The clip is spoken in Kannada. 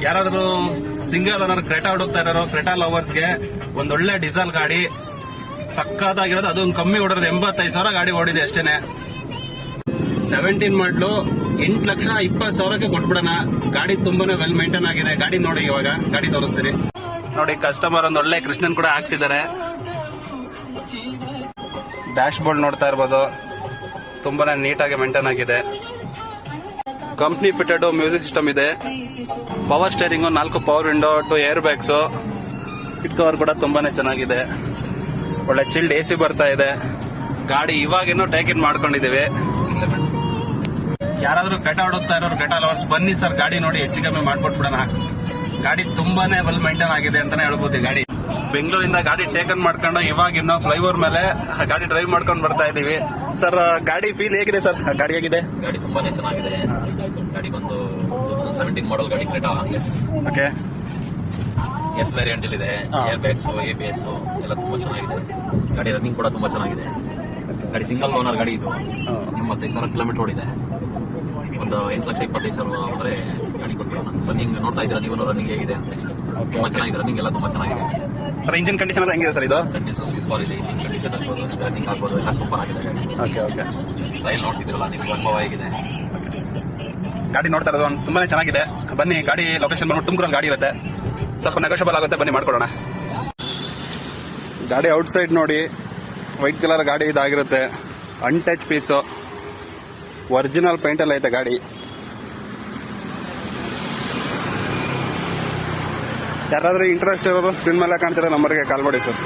ಯಾರಾದ್ರೂ ಸಿಂಗಲ್ ಓನರ್ ಕ್ರೆಟಾ ಹುಡುಕ್ತಾ ಇರೋರು, ಕ್ರೆಟಾ ಲವರ್ಸ್ಗೆ ಒಂದೊಳ್ಳೆ ಡೀಸೆಲ್ ಗಾಡಿ ಸಕ್ಕತ್ತಾಗಿರೋದು. ಅದೊಂದು ಕಮ್ಮಿ ಓಡಿರೋದು 85,000 ಗಾಡಿ ಓಡಿದೆ ಅಷ್ಟೇನೆ. 17 ಮಾಡಲು 8,20,000ಕ್ಕೆ ಕೊಟ್ಬಿಡೋಣ. ಗಾಡಿ ತುಂಬಾನೇ ವೆಲ್ ಮೇಂಟೈನ್ ಆಗಿದೆ. ಗಾಡಿ ನೋಡಿ, ಇವಾಗ ಗಾಡಿ ತೋರಿಸ್ತೀನಿ ನೋಡಿ. ಕಸ್ಟಮರ್ ಒಂದು ಒಳ್ಳೆ ಕೃಷ್ಣನ್ ಕೂಡ ಹಾಕ್ಸಿದ್ದಾರೆ. ಡ್ಯಾಶ್ ಬೋರ್ಡ್ ನೋಡ್ತಾ ಇರ್ಬೋದು, ತುಂಬಾನೇ ನೀಟಾಗಿ ಮೇಂಟೈನ್ ಆಗಿದೆ. ಕಂಪ್ನಿ ಫಿಟೆಡ್ ಮ್ಯೂಸಿಕ್ ಸಿಸ್ಟಮ್ ಇದೆ. Power steering, 4 power window, 2 air bags. Seat cover ಕೂಡ ತುಂಬಾನೇ ಚೆನ್ನಾಗಿದೆ. ಒಳ್ಳೆ ಚಿಲ್ಡ್ AC ಬರ್ತಾ ಇದೆ. ಗಾಡಿ ಇವಾಗಿನ್ನೂ ಟೇಕ್ ಇನ್ ಮಾಡ್ಕೊಂಡಿದ್ದೀವಿ. ಯಾರಾದ್ರೂ ಕ್ರೆಟಾ ಹುಡುಕ್ತಾ ಇರೋರು, ಕ್ರೆಟಾ ಲವರ್ಸ್ ಬನ್ನಿ ಸರ್, ಗಾಡಿ ನೋಡಿ ಹೆಚ್ಚು ಕಮ್ಮಿ ಮಾಡ್ಕೊಟ್ಬಿಡೋಣ. ಗಾಡಿ ತುಂಬಾನೇ ವೆಲ್ ಮೇಂಟೈನ್ ಆಗಿದೆ ಅಂತಾನೆ ಹೇಳ್ಬೋದು. ಗಾಡಿ ಬೆಂಗಳೂರಿಂದ ಗಾಡಿ ಟೇಕನ್ ಮಾಡ್ಕೊಂಡು ಇವಾಗ ಇನ್ನೂ ಫ್ಲೈಓವರ್ ಮೇಲೆ ಗಾಡಿ ಡ್ರೈವ್ ಮಾಡ್ಕೊಂಡು ಬರ್ತಾ ಇದೀವಿ. ಸರ್, ಗಾಡಿ ಫೀಲ್ ಹೇಗಿದೆ ಸರ್? ಗಾಡಿ ಹೇಗಿದೆ? ಗಾಡಿ ತುಂಬಾನೇ ಚೆನ್ನಾಗಿದೆ. ಗಾಡಿ ಬಂದು 2017 ಮಾಡಲ್ ಗಾಡಿ Creta S. Okay, S variant ಇದೆ. ಏರ್ ಬ್ಯಾಗ್ಸ್, ABS ಎಲ್ಲ ತುಂಬಾ ಚೆನ್ನಾಗಿದೆ. ಗಾಡಿ ರನ್ನಿಂಗ್ ಕೂಡ ತುಂಬಾ ಚೆನ್ನಾಗಿದೆ. ಗಾಡಿ ಸಿಂಗಲ್ ಓನರ್ ಗಾಡಿ ಇದು. 85,000 ಕಿಲೋಮೀಟರ್ ಓಡಿದೆ. ಒಂದು 8,20,000 ಹೋದ್ರೆ ಗಾಡಿ ಕೊಟ್ಬಿಡೋಣ. ರನ್ನಿಂಗ್ ನೋಡ್ತಾ ಇದ್ದೀರಾ ನೀವು, ರನ್ನಿಂಗ್ ಹೇಗಿದೆ ಅಂತ. ತುಂಬಾ ಚೆನ್ನಾಗಿದೆ, ರನ್ನಿಂಗ್ ಎಲ್ಲ ತುಂಬಾ ಚೆನ್ನಾಗಿದೆ. ಸರ್, ಇಂಜಿನ್ ಕಂಡೀಷನ್ ಹೆಂಗಿದೆ ಸರ್? ಇದು ರನ್ನಿಂಗ್ ಆಗ್ಬೋದು, ಎಲ್ಲ ಸೂಪರ್ ಆಗಿದೆ. Okay okay. ರೈಲ್ ನೋಡ್ತಿದ್ರಲ್ಲ ನಿಮ್ಗೆ ಅನುಭವ ಹೇಗಿದೆ? ಗಾಡಿ ನೋಡ್ತಾ ಇರೋದು ತುಂಬಾನೇ ಚೆನ್ನಾಗಿದೆ. ಬನ್ನಿ, ಗಾಡಿ ಲೊಕೇಶನ್ ಬಂದ್ಬಿಟ್ಟು ತುಮಕೂರಲ್ಲಿ ಗಾಡಿ ಇರುತ್ತೆ. ಸ್ವಲ್ಪ ನೆಗೋಷಿಯಬಲ್ ಆಗುತ್ತೆ, ಬನ್ನಿ ಮಾಡ್ಕೊಡೋಣ. ಗಾಡಿ ಔಟ್ ಸೈಡ್ ನೋಡಿ, ವೈಟ್ ಕಲರ್ ಗಾಡಿ ಇದಾಗಿರುತ್ತೆ. ಅನ್ಟಚ್ ಪೀಸು, ಒರಿಜಿನಲ್ ಪೇಂಟ್ ಎಲ್ಲ ಐತೆ ಗಾಡಿ. ಯಾರಾದ್ರೂ ಇಂಟ್ರೆಸ್ಟ್ ಇರೋರು ಸ್ಕ್ರೀನ್ ಮೇಲೆ ಕಾಣ್ತಿರೋ ನಂಬರ್ಗೆ ಕಾಲ್ ಮಾಡಿ ಸರ್.